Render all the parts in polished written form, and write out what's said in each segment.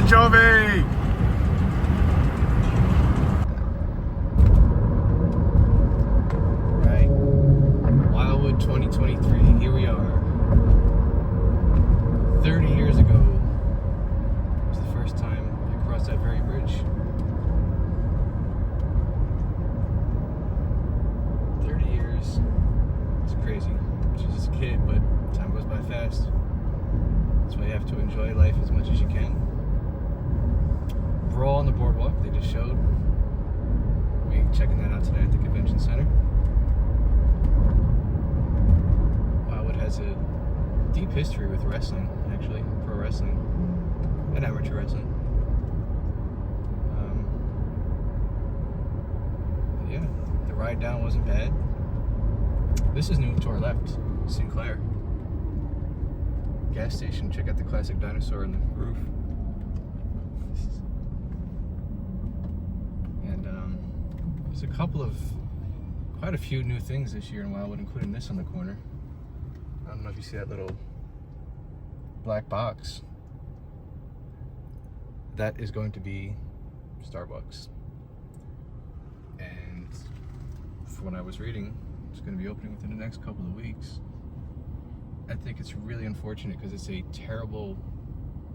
Bon Jovi! Right. Wildwood 2023. Here we are. 30 years ago was the first time I crossed that very bridge. 30 years. It's crazy. Just a kid, but time goes by fast. That's why you have to enjoy life as much as you can. We're all on the boardwalk, they just showed. We'll be checking that out today at the convention center. Wildwood has a deep history with wrestling, actually, pro wrestling and amateur wrestling. Yeah, the ride down wasn't bad. This is new to our left, Sinclair. Gas station, check out the classic dinosaur on the roof. And there's quite a few new things this year in Wildwood, including this on the corner. I don't know if you see that little black box. That is going to be Starbucks. And from what I was reading, it's going to be opening within the next couple of weeks. I think it's really unfortunate because it's a terrible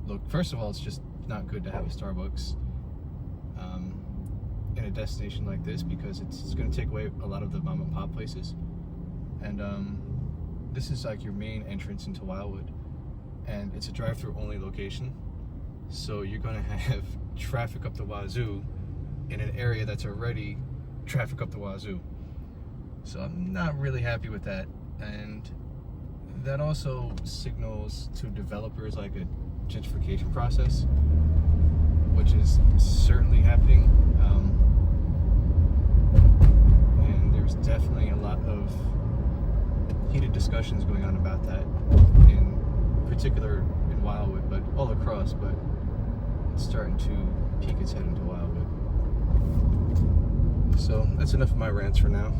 look. First of all, it's just not good to have a Starbucks in a destination like this because it's going to take away a lot of the mom and pop places. And this is like your main entrance into Wildwood, and it's a drive-through only location. So you're going to have traffic up the wazoo in an area that's already traffic up the wazoo. So I'm not really happy with that. And that also signals to developers like a gentrification process, which is certainly happening. And there's definitely a lot of heated discussions going on about that, in particular in Wildwood, but all across, but it's starting to peek its head into Wildwood. So that's enough of my rants for now.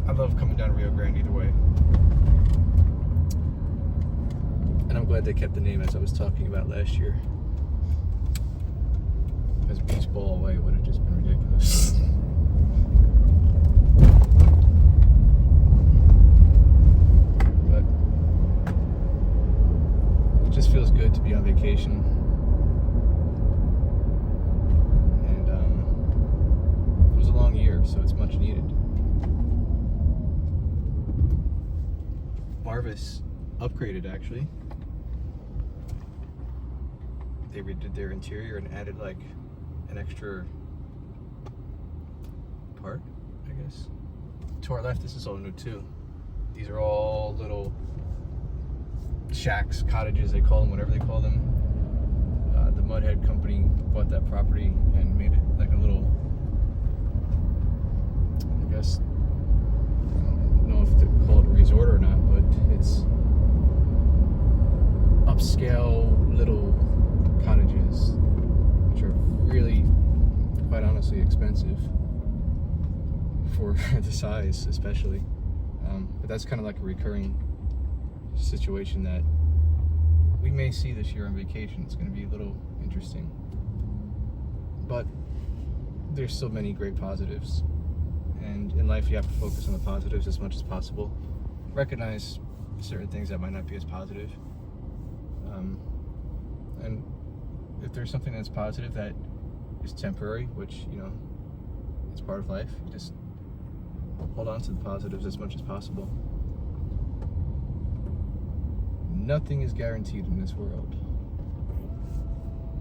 I love coming down Rio Grande either way. And I'm glad they kept the name as I was talking about last year. Because Beach Ball away would have just been ridiculous. But it just feels good to be on vacation. And it was a long year, so it's much needed. Marvis upgraded, actually. They redid their interior and added like an extra part, I guess. To our left, this is all new too. These are all little shacks, cottages, they call them, whatever they call them. The Mudhead company bought that property and made it like a little, I guess, I don't know if to call it a resort or not, but it's upscale little cottages, which are really, quite honestly, expensive for the size, especially. But that's kind of like a recurring situation that we may see this year on vacation. It's going to be a little interesting, but there's still many great positives, and in life you have to focus on the positives as much as possible. Recognize certain things that might not be as positive, and if there's something that's positive that is temporary, which, you know, it's part of life, you just hold on to the positives as much as possible. Nothing is guaranteed in this world.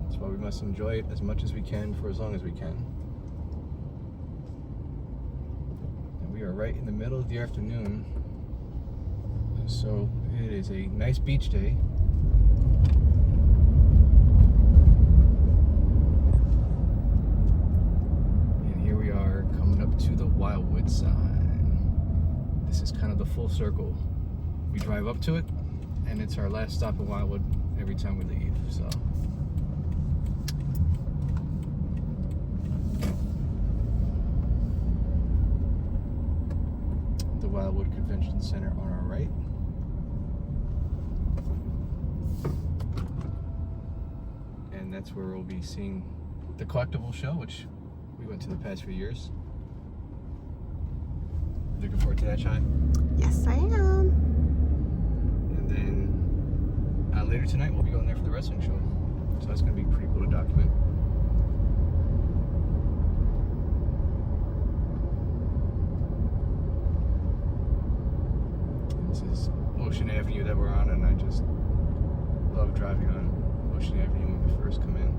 That's why we must enjoy it as much as we can for as long as we can. And we are right in the middle of the afternoon, so it is a nice beach day. To the Wildwood sign. This is kind of the full circle. We drive up to it, and it's our last stop in Wildwood every time we leave. So the Wildwood Convention Center on our right. that's where we'll be seeing the collectible show, which we went to the past few years. Looking forward to that, Chai? Yes, I am. And then later tonight, we'll be going there for the wrestling show. So that's going to be pretty cool to document. This is Ocean Avenue that we're on, and I just love driving on Ocean Avenue when we first come in.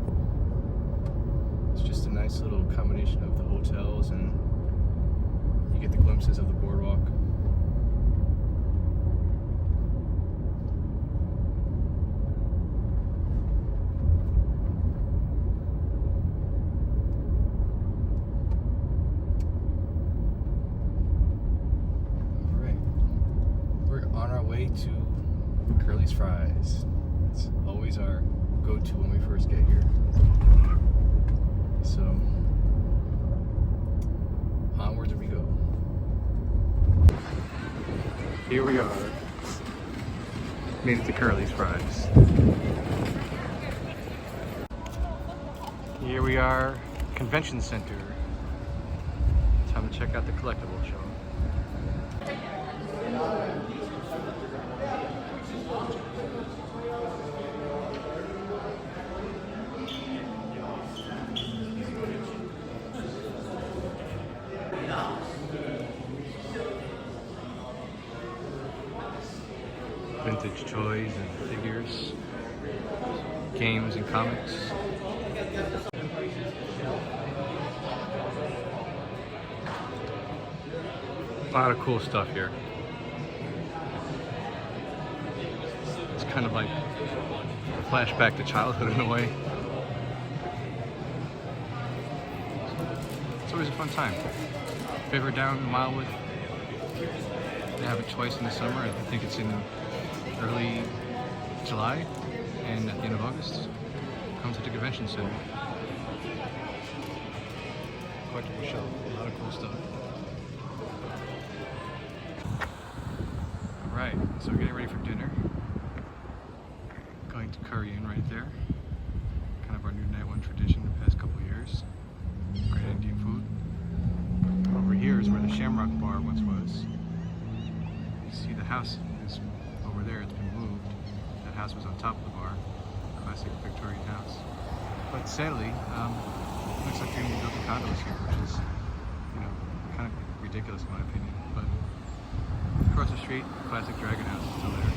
It's just a nice little combination of the hotels, and you get the glimpses of the boardwalk. To Curly's Fries. It's always our go-to when we first get here. So, onwards we go. Here we are. Made it to Curly's Fries. Here we are, Convention Center. Time to check out the collectible show. Vintage toys and figures, games and comics. A lot of cool stuff here. It's kind of like a flashback to childhood in a way. It's always a fun time. If ever down in Wildwood, they have it twice in the summer. I think it's in early July and at the end of August. Come to the convention center. Collectible show, a lot of cool stuff. Alright, so we're getting ready for dinner. Going to Curry Inn right there. Kind of our new night one tradition the past couple of years. Great Indian food. Over here is where the Shamrock Bar once was. You see the house is over there, it's been moved. That house was on top of the bar. Classic Victorian house. But sadly, looks like they're going to be building condos here, which is, kind of ridiculous in my opinion. But across the street, classic Dragon House is still there.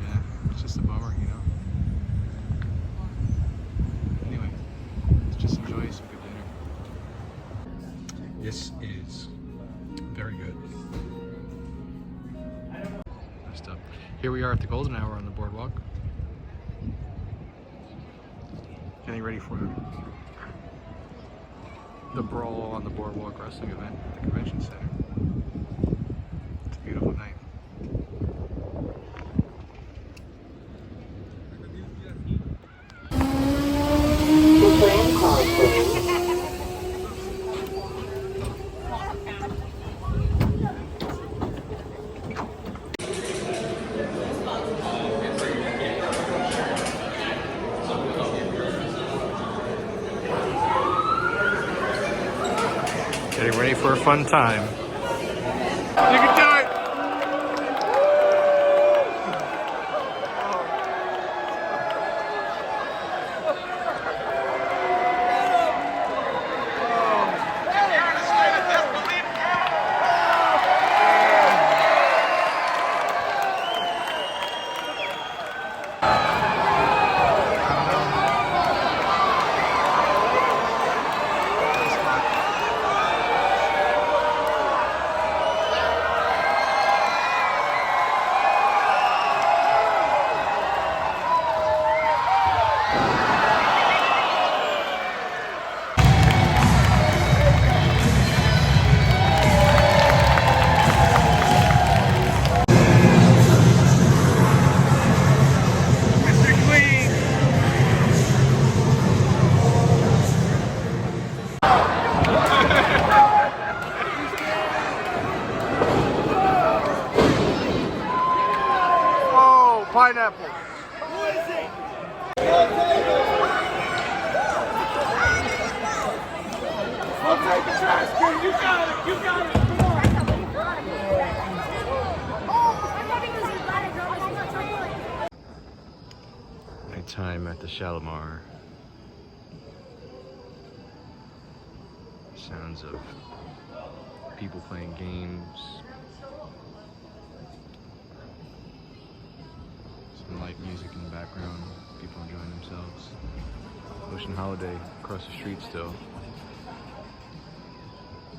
Yeah, it's just a bummer, Anyway, let's just enjoy some good dinner. This is very good. Stuff. Here we are at the Golden Hour on the boardwalk. Getting ready for the Brawl on the Boardwalk wrestling event at the convention center. It's a beautiful night. Getting ready for a fun time. You can do it! Pineapple. Who is it? take the trash can. You got it. You got it. Come on. Nighttime at the Shalimar. Sounds of people playing games. Some light music in the background. People enjoying themselves. Ocean Holiday across the street still.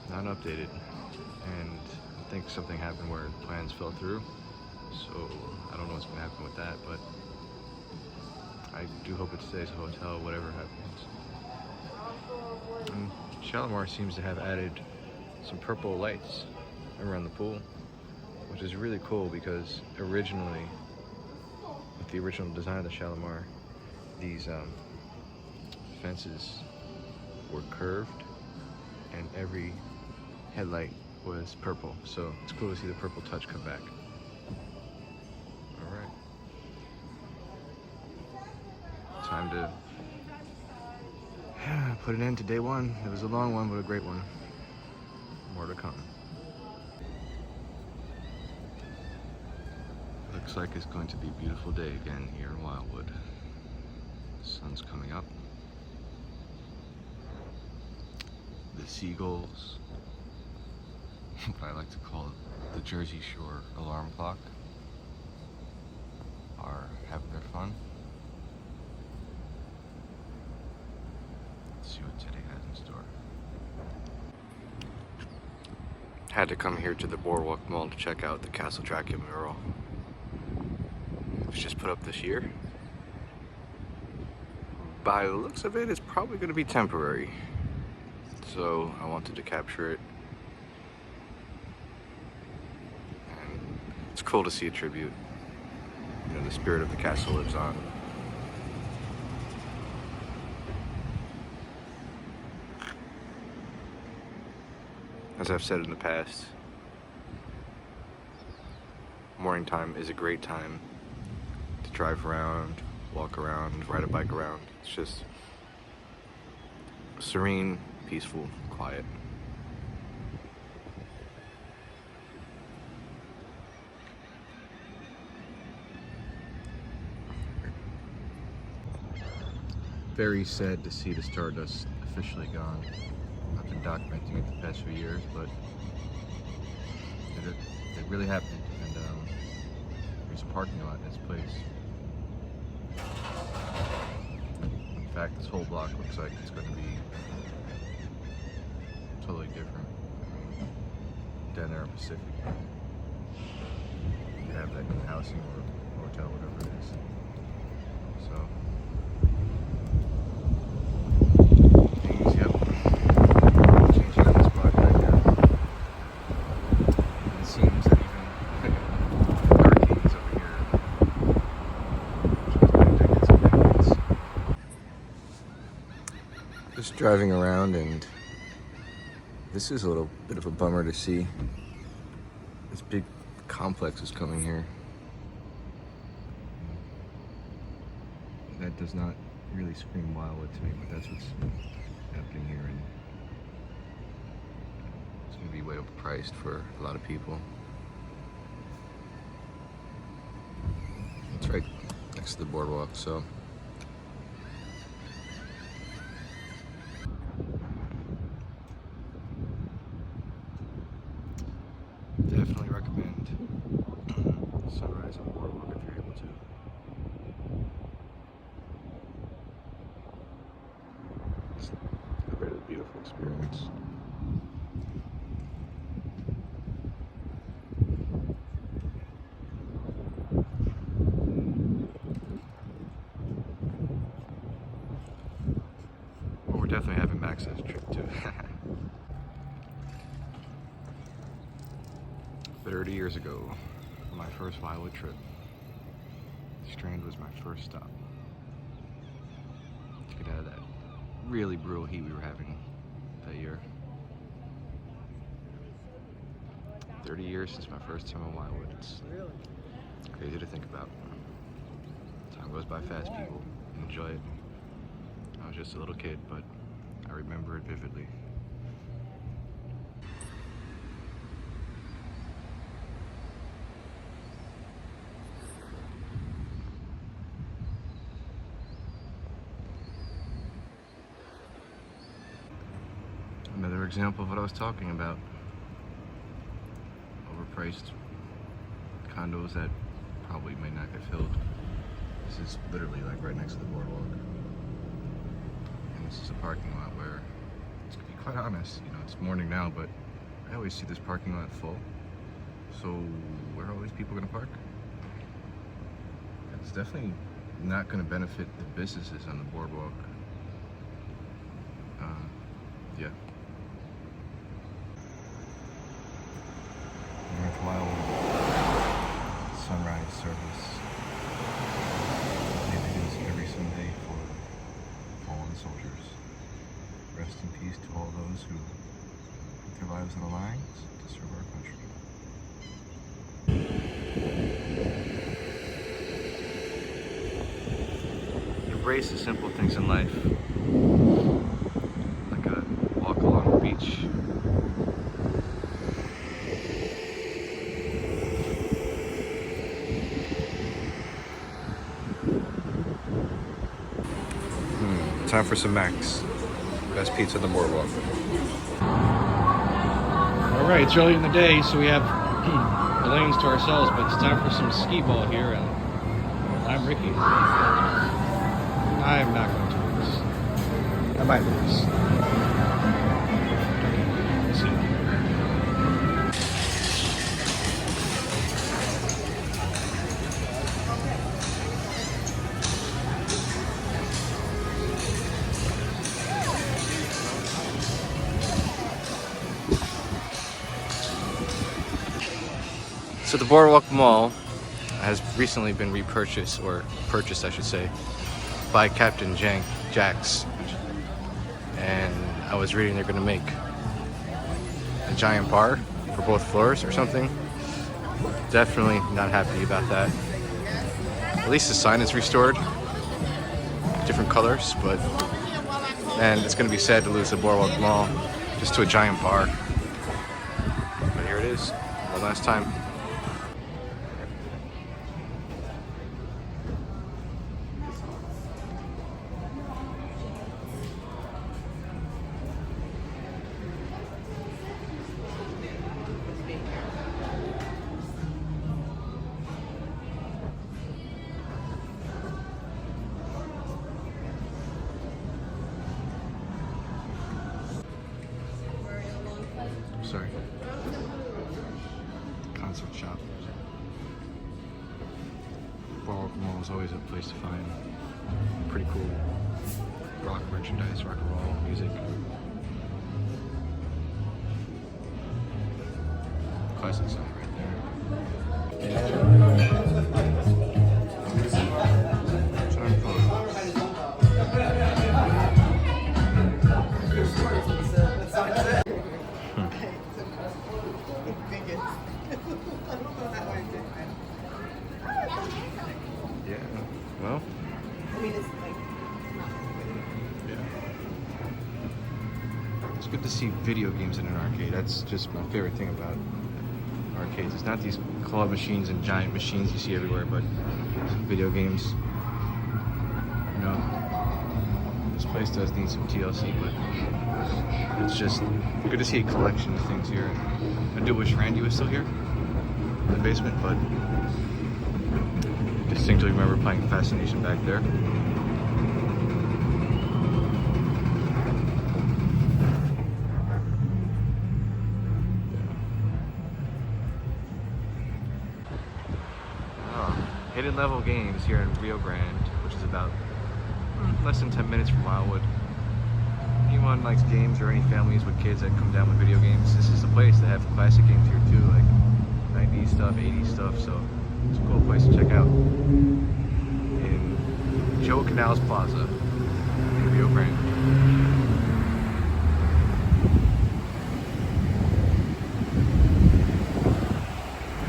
Not updated. And I think something happened where plans fell through. So I don't know what's gonna happen with that, but I do hope it stays a hotel, whatever happens. And Shalimar seems to have added some purple lights around the pool, which is really cool because originally, with the original design of the Shalimar, these fences were curved and every headlight was purple. So it's cool to see the purple touch come back. All right. Time to put an end to day one. It was a long one, but a great one. More to come. Looks like it's going to be a beautiful day again here in Wildwood. The sun's coming up. The seagulls, what I like to call the Jersey Shore alarm clock, are having their fun. Let's see what today has in store. Had to come here to the Boardwalk Mall to check out the Castle Dracula mural. It was just put up this year. By the looks of it, it's probably going to be temporary. So I wanted to capture it. And it's cool to see a tribute. You know, the spirit of the castle lives on. As I've said in the past, morning time is a great time to drive around, walk around, ride a bike around. It's just serene, peaceful, quiet. Very sad to see the Stardust officially gone. I've been documenting it the past few years, but it really happened. And there's a parking lot in this place. In fact, this whole block looks like it's going to be totally different. Down there in Pacific, you have that housing or hotel, whatever it is. So things, yep, changing on this block right now. And it seems that even hurricanes over here, which has been decades and decades. Just driving around, and this is a little bit of a bummer to see. This big complex is coming here. That does not really scream Wildwood to me, but that's what's happening here, and it's going to be way overpriced for a lot of people. It's right next to the boardwalk, so definitely recommend sunrise on the boardwalk if you're able to. It's a really beautiful experience. Well, we're definitely having Max's trip too. 30 years ago, on my first Wildwood trip, Strand was my first stop. To get out of that really brutal heat we were having that year. 30 years since my first time on Wildwood. It's crazy to think about. Time goes by fast, people. enjoy it. I was just a little kid, but I remember it vividly. Another example of what I was talking about. Overpriced condos that probably might not get filled. This is literally like right next to the boardwalk. And this is a parking lot where, to be quite honest, you know, it's morning now, but I always see this parking lot full. So where are all these people gonna park? It's definitely not gonna benefit the businesses on the boardwalk. Yeah. North Wildwood sunrise service. They begins every Sunday for fallen soldiers. Rest in peace to all those who put their lives on the line to serve our country. Embrace the simple things in life, like a walk along the beach. Time for some Max. Best pizza on the boardwalk. All right, it's early in the day, so we have the lanes to ourselves, but it's time for some skee ball here, and I'm Ricky. I'm not going to lose. I might lose. We'll see. So the Boardwalk Mall has recently been repurchased, or purchased I should say, by Captain Jack's. And I was reading they're gonna make a giant bar for both floors or something. Definitely not happy about that. At least the sign is restored. Different colors, but man, it's gonna be sad to lose the Boardwalk Mall just to a giant bar. But here it is, one last time. Sorry. Concert shop. Boardwalk Mall is always a place to find pretty cool rock merchandise, rock and roll music. Classic song right there. Time for yeah, well, yeah. It's good to see video games in an arcade. That's just my favorite thing about arcades. It's not these claw machines and giant machines you see everywhere, but video games. You know, this place does need some TLC, but it's just good to see a collection of things here. I do wish Randy was still here in the basement, but distinctly remember playing Fascination back there. Hidden level games here in Rio Grande, which is about less than 10 minutes from Wildwood. Anyone likes games, or any families with kids that come down with video games, this is the place. They have classic games here too, like 90s stuff, 80s stuff, so it's a cool place to check out. In Joe Canals Plaza in Rio Grande.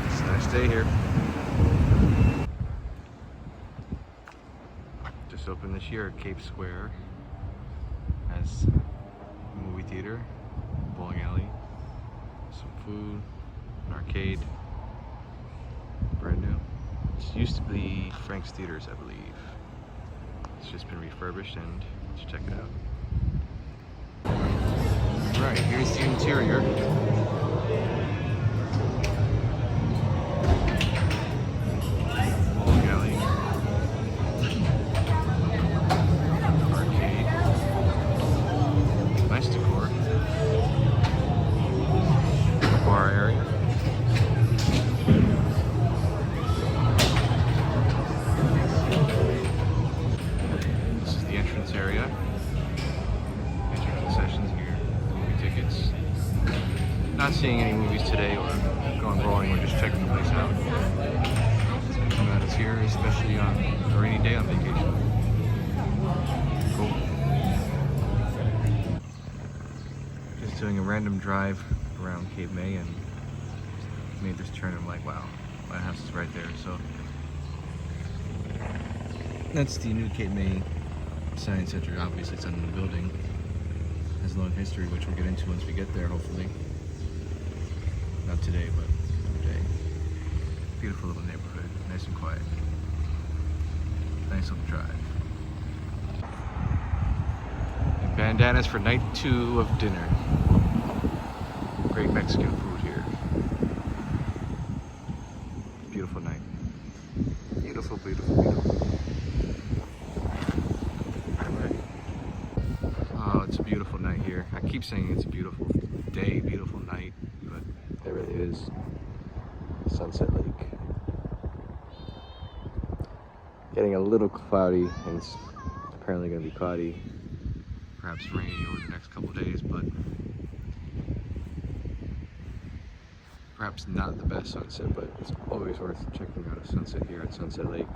It's a nice day here. Just just opened this year. Cape Square has a movie theater, bowling alley, some food, an arcade. Brand new. It used to be Frank's Theaters, I believe. It's just been refurbished, and let's check it out. Right, here's the interior. Bowling alley. Arcade. Nice decor. Bar area. This is the entrance area. Enter concessions here. Movie tickets. Not seeing any movies today or going bowling. We're just checking the place out. Come out is here, especially on a rainy day on vacation. Cool. Just doing a random drive around Cape May and made this turn. I'm like, wow, my house is right there. So that's the new Cape May Science Center. Obviously, it's a new building. It has a long history, which we'll get into once we get there, hopefully. Not today, but another day. Beautiful little neighborhood, nice and quiet. Nice little drive. And bandanas for night 2 of dinner. Great Mexican food here. Beautiful night. Beautiful, beautiful, beautiful. Oh, it's a beautiful night here. I keep saying it's a beautiful day, beautiful night, but it really is. Sunset Lake. Getting a little cloudy, and it's apparently going to be cloudy, perhaps rainy over the next couple days, but perhaps not the best sunset, but it's always worth checking out a sunset here at Sunset Lake.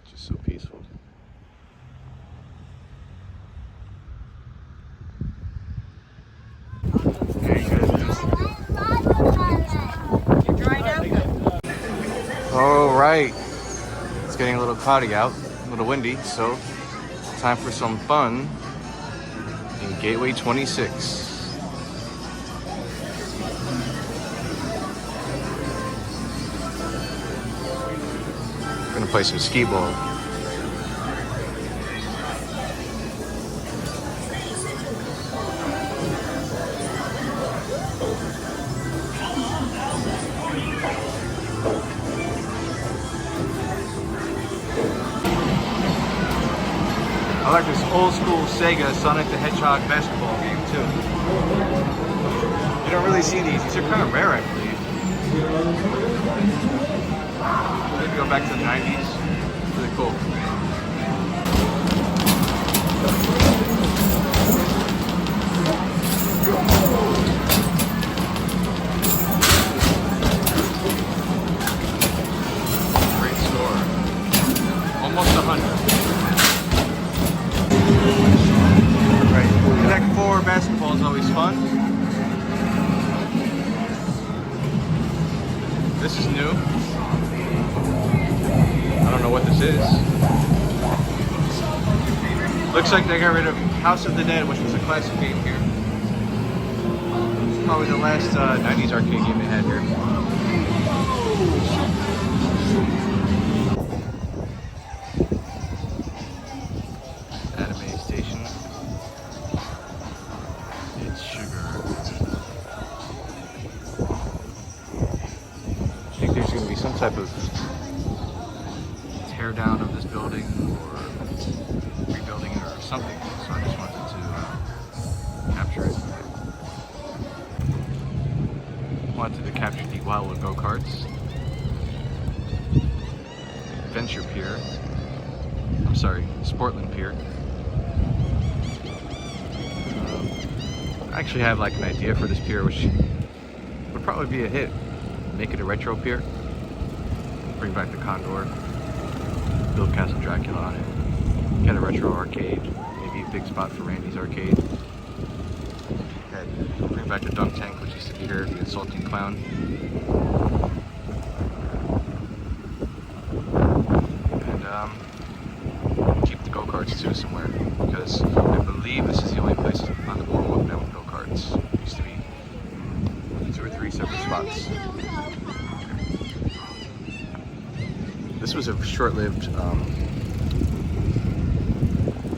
Just so peaceful. All right, it's getting a little cloudy out, a little windy, so time for some fun in Gateway 26. We're gonna play some skee ball. I like this old school Sega Sonic the Hedgehog basketball game too. You don't really see these. These are kind of rare, I believe. Maybe go back to the 90s. Really cool. Great score. Almost 100. Right. Connect 4 basketball is always fun. This is new. I don't know what this is. Looks like they got rid of House of the Dead, which was a classic game here. Probably the last 90s arcade game they had here. Anime station. It's sugar. I think there's going to be some type of tear down of this building or rebuilding it or something. So I just wanted to capture it. Wanted to capture the Wildwood go-karts. Venture Pier. I'm sorry, Sportland Pier. I actually have like an idea for this pier, which would probably be a hit. Make it a retro pier. Bring back the Condor. Build Castle Dracula on it. Get a retro arcade. Maybe a big spot for Randy's arcade. Heck, Bring back the dunk tank, which used to be here, the insulting clown. And keep the go-karts too somewhere, because I believe this is the only place on the boardwalk now with go-karts. Used to be 2 or 3 separate spots. This was a short-lived,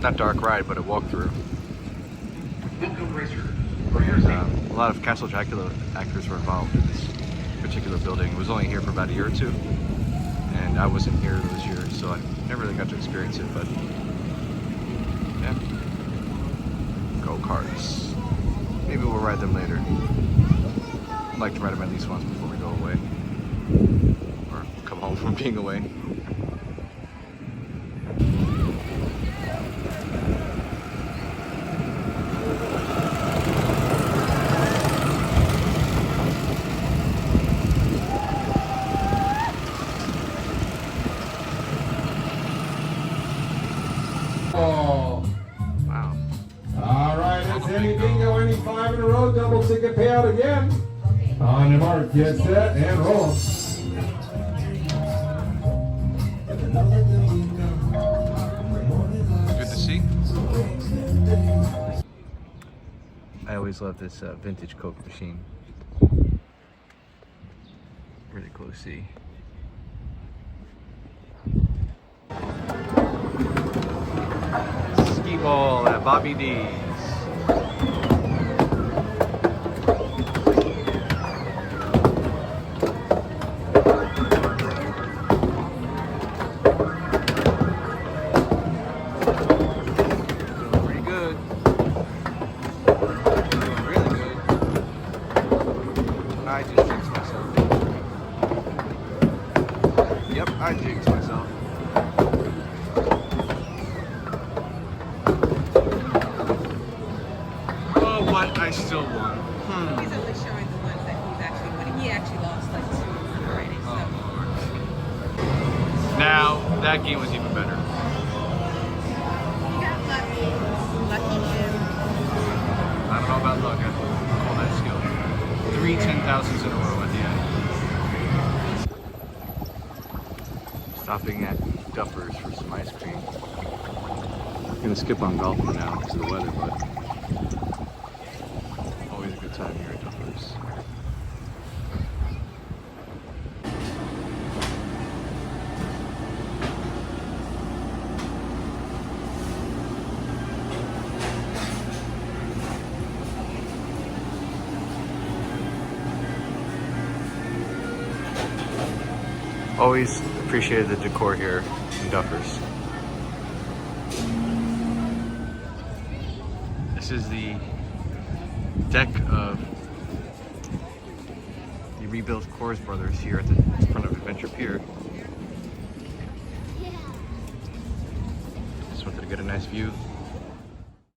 not dark ride, but a walkthrough. A lot of Castle Dracula actors were involved in this particular building. It was only here for about a year or two, and I wasn't here those years, so I never really got to experience it, but yeah. Go-karts. Maybe we'll ride them later. I'd like to ride them at least once before we go away, or come home from being away. Oh. Wow. All right, that's any bingo, any 5 in a row, double ticket payout again. On your mark, get set, and roll. Good to see. I always love this vintage Coke machine. Really cool to see. Ski ball at Bobby D's. Pretty good. Really good. I just jinxed myself. Yep, I jinxed myself. But I still won. He's only showing the ones that he's actually winning. He actually lost like 2 already. So. Oh, Lord. Now, that game was even better. He got lucky. Lucky him. I don't know about luck. I call that skill. 3 10,000s in a row at the end. Stopping at Duffers for some ice cream. I'm gonna skip on golf for now because of the weather, but always a good time here at Duffers. Always appreciated the decor here in Duffers. This is the deck of the rebuilt Coors Brothers here at the front of Adventure Pier. Just wanted to get a nice view.